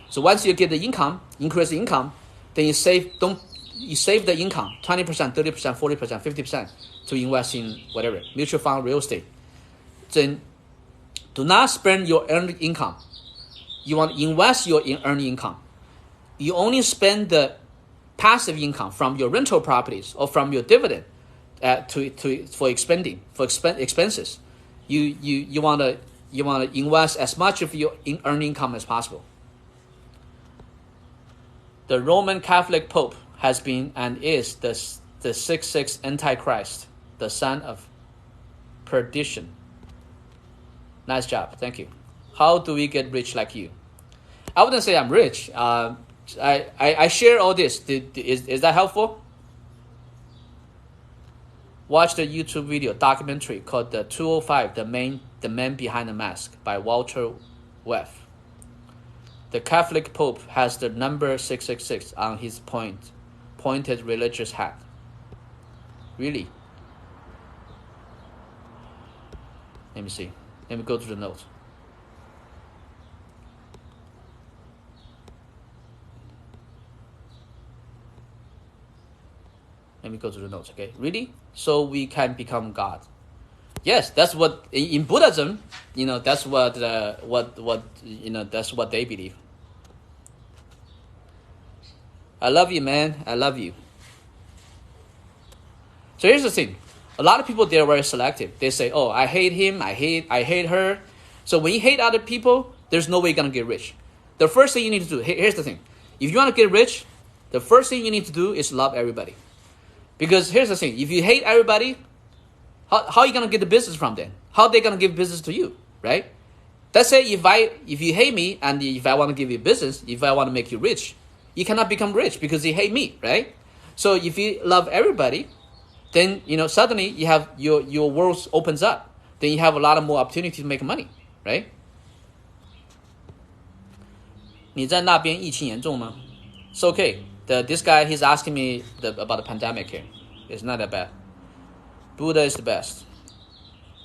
So once you get the income, increase the income, then you save the income 20%, 30%, 40%, 50% to invest in whatever mutual fund, real estate. Then do not spend your earned income. You want to invest your earned income. You only spend the passive income from your rental properties or from your dividend for expenses. You want to invest as much of your earned income as possible. The Roman Catholic Pope has been and is the 666 Antichrist, the son of perdition. Nice job, thank you. How do we get rich like you? I wouldn't say I'm rich. I share all this. Is that helpful? Watch the YouTube video documentary called The 205, The Man Behind the Mask by Walter Webb. The Catholic Pope has the number 666 on his pointed religious hat. Really? Let me see. Let me go to the notes. Let me go to the notes, okay? Really? So we can become God. Yes, that's what in Buddhism, that's what that's what they believe. I love you, man. I love you. So here's the thing. A lot of people, they're very selective. They say, oh, I hate him, I hate her. So when you hate other people, there's no way you're going to get rich. The first thing you need to do, here's the thing. If you want to get rich, the first thing you need to do is love everybody. Because here's the thing. If you hate everybody, how are you going to get the business from them? How are they going to give business to you, right? Let's say if you hate me and if I want to give you business, if I want to make you rich, you cannot become rich because you hate me, right? So if you love everybody, then suddenly you have your world opens up. Then you have a lot of more opportunity to make money, right? 你在那边疫情严重吗? It's okay. This guy, he's asking me about the pandemic here. It's not that bad. Buddha is the best.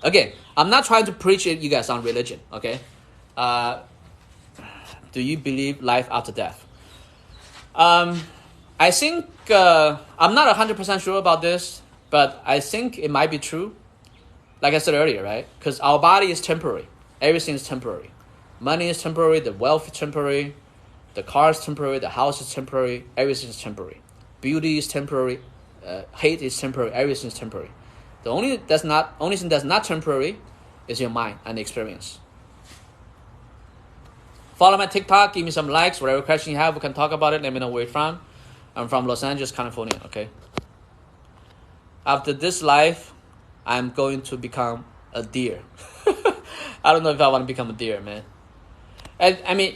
Again, I'm not trying to preach you guys on religion, okay? Do you believe life after death? I think I'm not 100% sure about this, but I think it might be true. Like I said earlier, right? Because our body is temporary. Everything is temporary. Money is temporary. The wealth is temporary. The car is temporary. The house is temporary. Everything is temporary. Beauty is temporary. Hate is temporary. Everything is temporary. The only thing that's not temporary is your mind and experience. Follow my TikTok. Give me some likes. Whatever question you have, we can talk about it. Let me know where you're from. I'm from Los Angeles, California. Okay. After this life, I'm going to become a deer. I don't know if I want to become a deer, man. And I mean,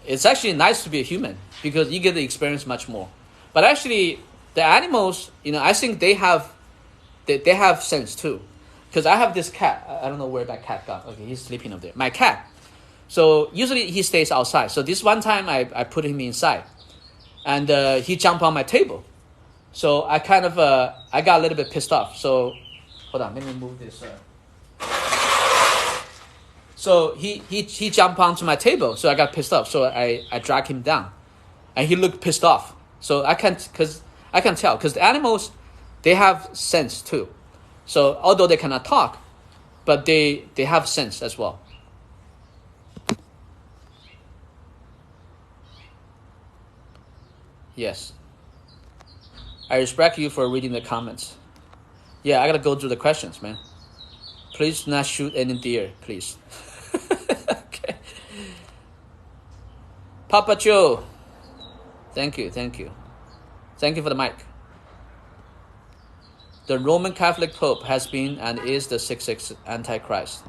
it's actually nice to be a human because you get to experience much more. But actually, the animals, I think they have sense too. Because I have this cat. I don't know where that cat got. Okay, he's sleeping up there. My cat. So usually he stays outside. So this one time I put him inside. And he jumped on my table. So I kind of, I got a little bit pissed off. So, hold on, let me move this. So he jumped onto my table. So I got pissed off. So I dragged him down. And he looked pissed off. So I can tell. Because the animals, they have sense too. So although they cannot talk, but they have sense as well. Yes. I respect you for reading the comments. Yeah, I gotta go through the questions, man. Please do not shoot any deer, please. Okay. Papa Joe. Thank you. Thank you for the mic. The Roman Catholic Pope has been and is the 666 Antichrist.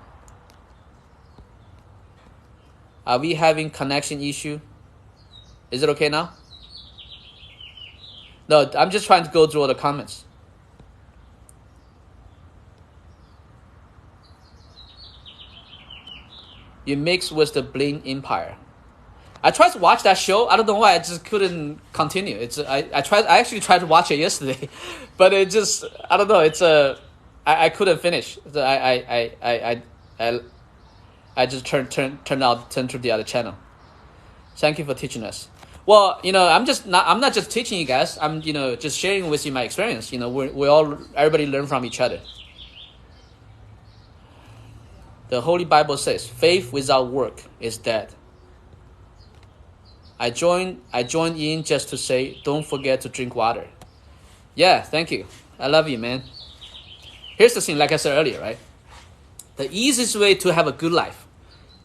Are we having connection issue? Is it okay now? No, I'm just trying to go through all the comments. You mix with the Bling Empire. I tried to watch that show. I don't know why. I just couldn't continue. I actually tried to watch it yesterday, but it just, I don't know. I couldn't finish. I just turned to the other channel. Thank you for teaching us. Well, I'm not just teaching you guys. I'm, just sharing with you my experience. Everybody learn from each other. The Holy Bible says, faith without work is dead. I joined in just to say, don't forget to drink water. Yeah, thank you. I love you, man. Here's the thing, like I said earlier, right? The easiest way to have a good life,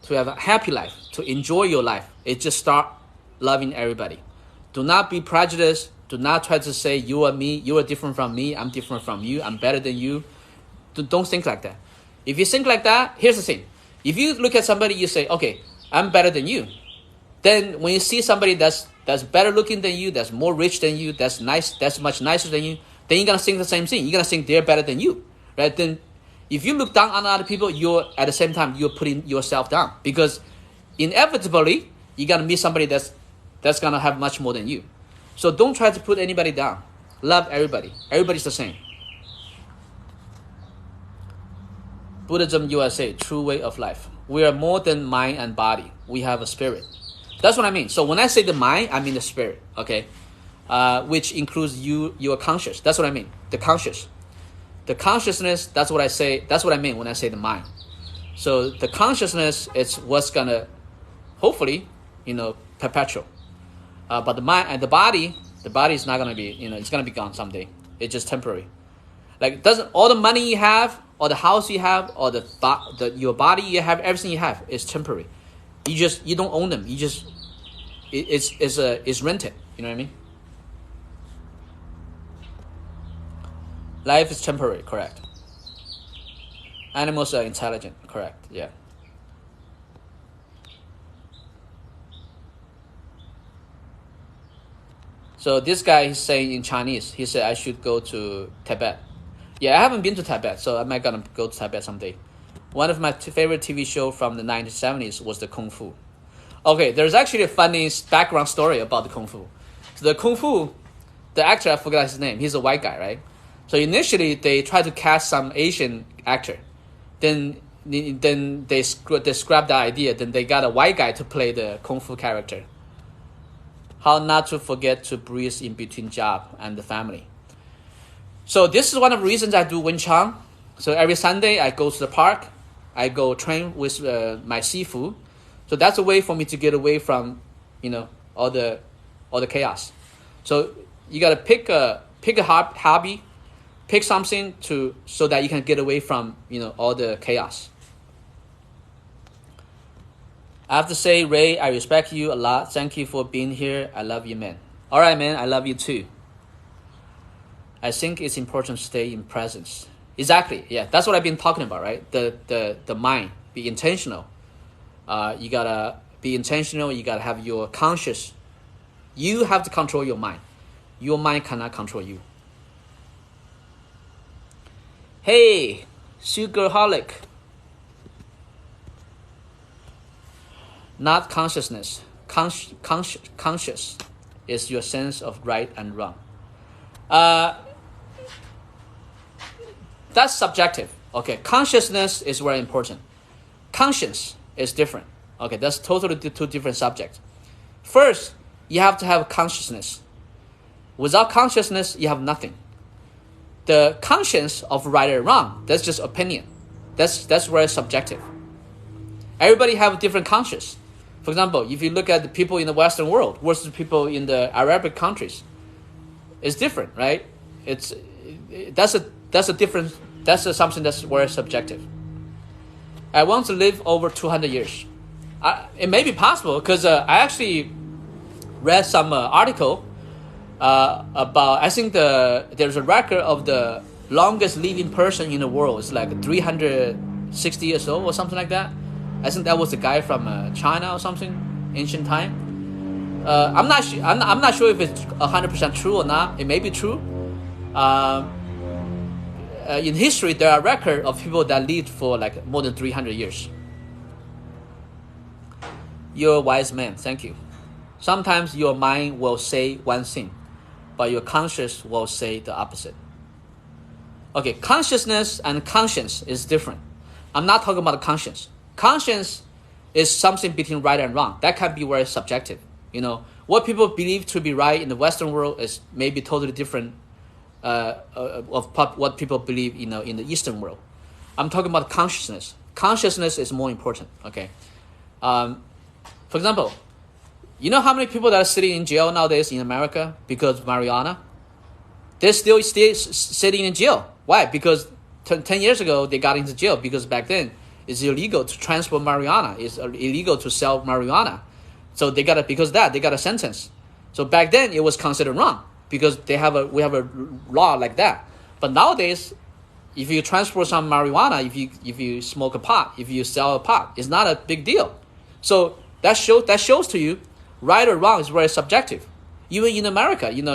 to have a happy life, to enjoy your life, is just start loving everybody. Do not be prejudiced. Do not try to say you are me, you are different from me, I'm different from you, I'm better than you. Don't think like that. If you think like that, here's the thing. If you look at somebody, you say, okay, I'm better than you. Then when you see somebody that's better looking than you, that's more rich than you, that's nice, that's much nicer than you, then you're going to think the same thing. You're going to think they're better than you, right? Then if you look down on other people, you're at the same time, you're putting yourself down because inevitably you're going to meet somebody that's going to have much more than you. So don't try to put anybody down. Love everybody. Everybody's the same. Buddhism USA, true way of life. We are more than mind and body. We have a spirit. That's what I mean. So when I say the mind, I mean the spirit, okay? Which includes your conscious. That's what I mean, the conscious. The consciousness, that's what I say, that's what I mean when I say the mind. So the consciousness is what's gonna, hopefully, perpetual. But the mind and the body is not gonna be, it's gonna be gone someday. It's just temporary. Like, doesn't all the money you have, or the house you have, or your body you have, everything you have is temporary. You don't own them. You just, it's rented. You know what I mean? Life is temporary, correct. Animals are intelligent, correct, yeah. So this guy is saying in Chinese, he said I should go to Tibet. Yeah, I haven't been to Tibet, so I'm not gonna go to Tibet someday. One of my favorite TV shows from the 1970s was the Kung Fu. Okay, there's actually a funny background story about the Kung Fu. So the Kung Fu, the actor, I forgot his name, he's a white guy, right? So initially, they tried to cast some Asian actor. Then they scrapped the idea. Then they got a white guy to play the Kung Fu character. How not to forget to breathe in between job and the family. So this is one of the reasons I do Wing Chun. So every Sunday, I go to the park. I go train with my sifu. So that's a way for me to get away from, all the chaos. So you gotta pick a hobby. Pick something so that you can get away from, all the chaos. I have to say, Ray, I respect you a lot. Thank you for being here. I love you, man. All right, man. I love you too. I think it's important to stay in presence. Exactly. Yeah, that's what I've been talking about, right? The mind. Be intentional. You gotta be intentional. You gotta have your conscious. You have to control your mind. Your mind cannot control you. Hey, Sugarholic. Not consciousness. Conscious is your sense of right and wrong. That's subjective. Okay, consciousness is very important. Conscience is different. Okay, that's totally two different subjects. First, you have to have consciousness. Without consciousness, you have nothing. The conscience of right or wrong, that's just opinion. That's very subjective. Everybody have a different conscience. For example, if you look at the people in the Western world versus people in the Arabic countries, it's different, right? That's something that's very subjective. I want to live over 200 years. It may be possible because I actually read some article about, I think there's a record of the longest living person in the world. It's like 360 years old or something like that. I think that was a guy from China or something, ancient time. I'm not sure if it's 100% true or not. It may be true. In history, there are records of people that lived for like more than 300 years. You're a wise man. Thank you. Sometimes your mind will say one thing, but your conscience will say the opposite. Okay, consciousness and conscience is different. I'm not talking about conscience. Conscience is something between right and wrong. That can be very subjective. What people believe to be right in the Western world is maybe totally different of what people believe in the Eastern world. I'm talking about consciousness. Consciousness is more important. Okay. For example, you know how many people that are sitting in jail nowadays in America because of marijuana? They're still sitting in jail. Why? Because 10 years ago, they got into jail because back then, it's illegal to transport marijuana. It's illegal to sell marijuana. So they got a sentence. So back then, it was considered wrong because we have a law like that. But nowadays, if you transport some marijuana, if you smoke a pot, if you sell a pot, it's not a big deal. So that shows to you, right or wrong is very subjective. Even in America, in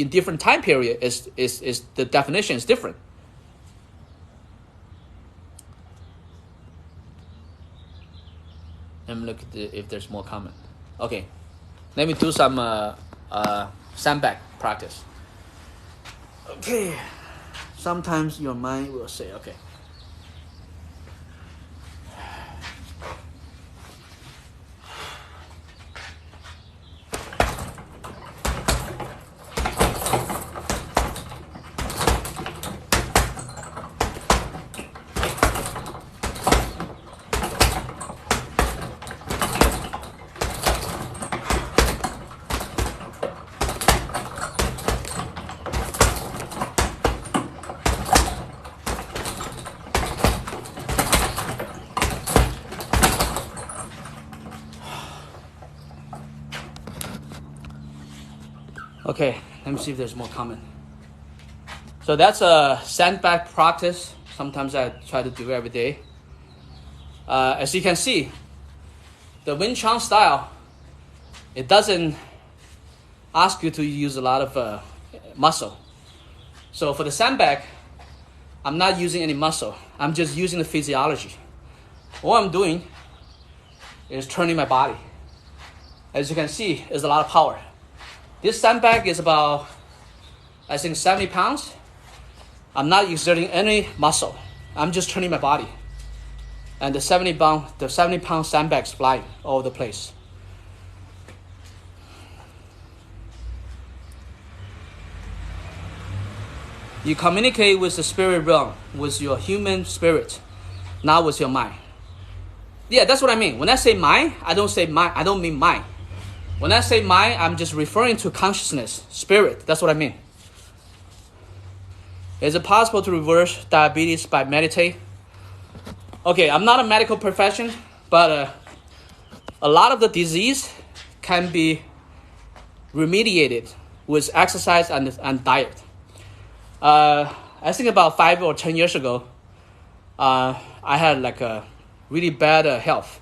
different time period, is the definition is different. Let me look at if there's more comment. Okay, let me do some sandbag practice. Okay, sometimes your mind will say, okay. Okay, let me see if there's more comment. So that's a sandbag practice. Sometimes I try to do every day. As you can see, the Wing Chun style, it doesn't ask you to use a lot of muscle. So for the sandbag, I'm not using any muscle. I'm just using the physiology. All I'm doing is turning my body. As you can see, there's a lot of power. This sandbag is about, I think, 70 pounds. I'm not exerting any muscle. I'm just turning my body. And the 70-pound sandbags flying all over the place. You communicate with the spirit realm, with your human spirit, not with your mind. Yeah, that's what I mean. When I say mind, I don't mean mind. When I say mind, I'm just referring to consciousness, spirit. That's what I mean. Is it possible to reverse diabetes by meditate? Okay, I'm not a medical profession, but a lot of the disease can be remediated with exercise and diet. I think about 5 or 10 years ago, I had like a really bad health.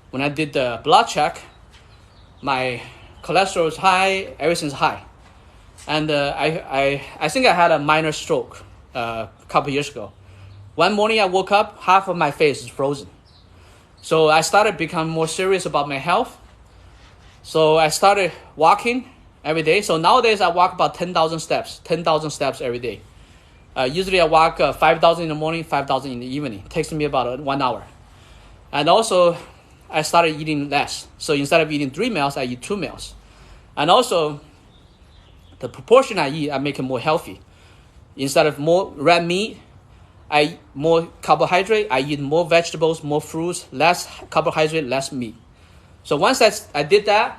When I did the blood check, my cholesterol is high, everything's high. And I think I had a minor stroke a couple years ago. One morning I woke up, half of my face is frozen. So I started becoming more serious about my health. So I started walking every day. So nowadays I walk about 10,000 steps every day. Usually I walk 5,000 in the morning, 5,000 in the evening. It takes me about 1 hour. And also I started eating less. So instead of eating 3 meals, I eat 2 meals. And also the proportion I eat, I make it more healthy. Instead of more red meat, I eat more carbohydrate. I eat more vegetables, more fruits, less carbohydrate, less meat. So once I did that,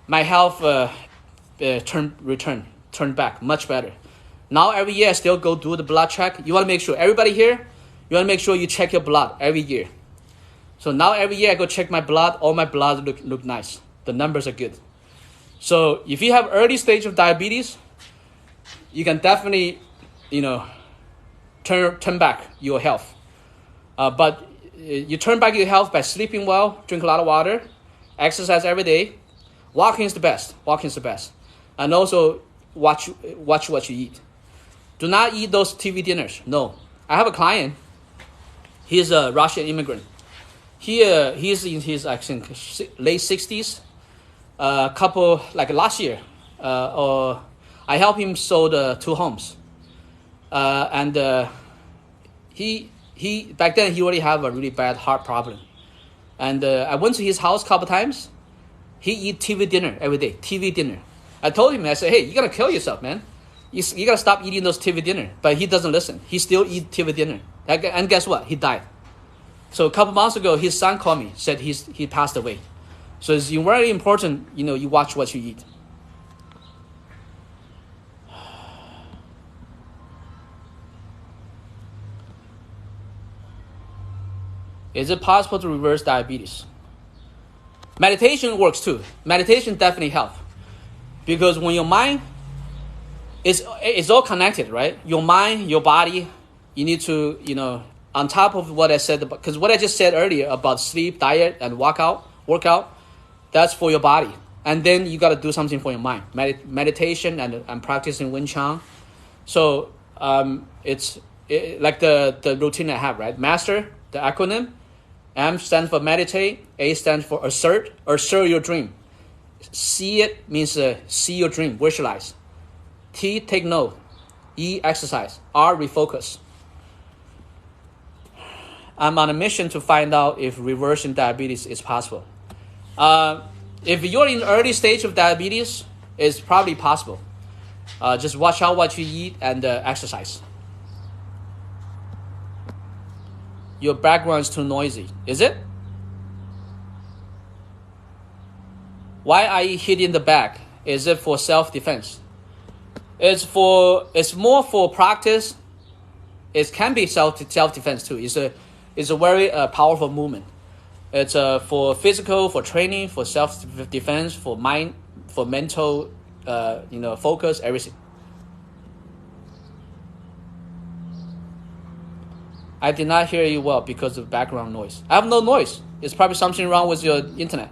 my health turned back much better. Now every year I still go do the blood check. You want to make sure, everybody here, you want to make sure you check your blood every year. So now every year I go check my blood. All my blood look nice. The numbers are good. So if you have early stage of diabetes, you can definitely, turn back your health. But you turn back your health by sleeping well, drink a lot of water, exercise every day. Walking is the best. And also watch what you eat. Do not eat those TV dinners. No. I have a client. He's a Russian immigrant. He's in his, I think, late 60s. Last year, I helped him sold 2 homes. He back then he already have a really bad heart problem. And I went to his house a couple times. He eat TV dinner every day, TV dinner. I told him, I said, hey, you gotta kill yourself, man. You gotta stop eating those TV dinner. But he doesn't listen. He still eat TV dinner. And guess what? He died. So a couple months ago, his son called me, said he passed away. So it's very important, you watch what you eat. Is it possible to reverse diabetes? Meditation works too. Meditation definitely helps. Because when your mind it's all connected, right? Your mind, your body, you need to, on top of what I said, because what I just said earlier about sleep, diet, and workout, that's for your body. And then you got to do something for your mind. Meditation and practicing Wing Chun. So it's like the routine I have, right? Master, the acronym. M stands for meditate. A stands for assert your dream. See it means see your dream, visualize. T, take note. E, exercise. R, refocus. I'm on a mission to find out if reversing diabetes is possible. If you're in the early stage of diabetes, it's probably possible. Just watch out what you eat and exercise. Your background is too noisy. Is it? Why are you hitting the back? Is it for self-defense? It's more for practice. It can be self-defense too. It's a very powerful movement. It's for physical, for training, for self-defense, for mind, for mental focus, everything. I did not hear you well because of background noise. I have no noise. It's probably something wrong with your internet.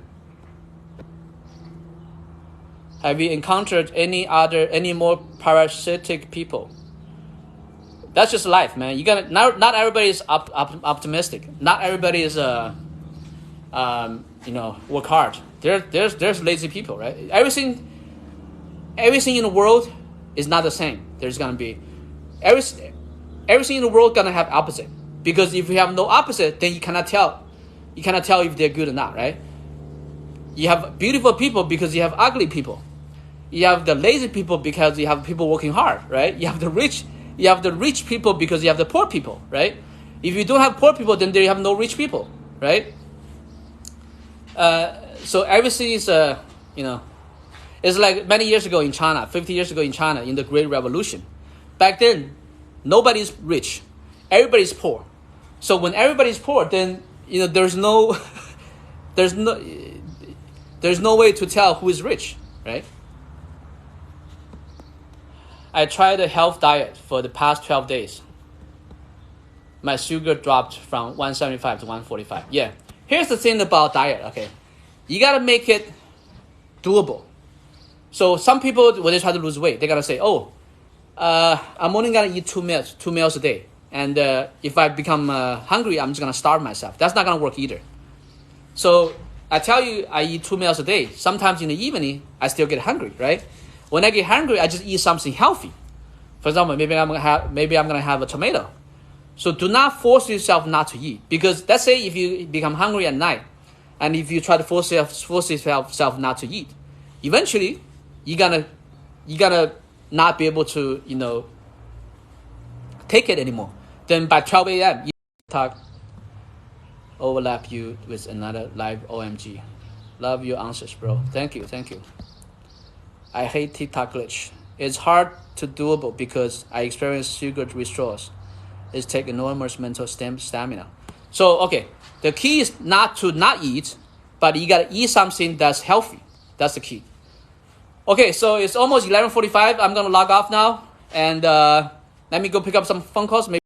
Have you encountered any more parasitic people? That's just life, man. You gotta not everybody is optimistic. Not everybody is work hard. There's lazy people, right? Everything in the world is not the same. There's gonna be everything in the world gonna have opposite. Because if you have no opposite, then you cannot tell if they're good or not, right? You have beautiful people because you have ugly people. You have the lazy people because you have people working hard, right? You have the rich people because you have the poor people, right? If you don't have poor people, then you have no rich people, right? So everything is, it's like many years ago in China, 50 years ago in China, in the Great Revolution. Back then, nobody's rich, everybody's poor. So when everybody's poor, then there's no way to tell who is rich, right? I tried a health diet for the past 12 days. My sugar dropped from 175 to 145. Yeah. Here's the thing about diet, okay? You gotta make it doable. So some people, when they try to lose weight, they're gonna say, I'm only gonna eat two meals a day. And if I become hungry, I'm just gonna starve myself. That's not gonna work either. So I tell you, I eat 2 meals a day. Sometimes in the evening, I still get hungry, right? When I get hungry, I just eat something healthy. For example, maybe I'm gonna have a tomato. So do not force yourself not to eat, because let's say if you become hungry at night, and if you try to force yourself not to eat, eventually you're gonna not be able to take it anymore. Then by 12 a.m. you talk overlap you with another live OMG. Love your answers, bro. Thank you. I hate TikTok glitch. It's hard to doable because I experience sugar withdrawals. It takes enormous mental stamina. So, okay, the key is not to not eat, but you gotta eat something that's healthy. That's the key. Okay, so it's almost 11:45. I'm gonna log off now, and let me go pick up some phone calls. Maybe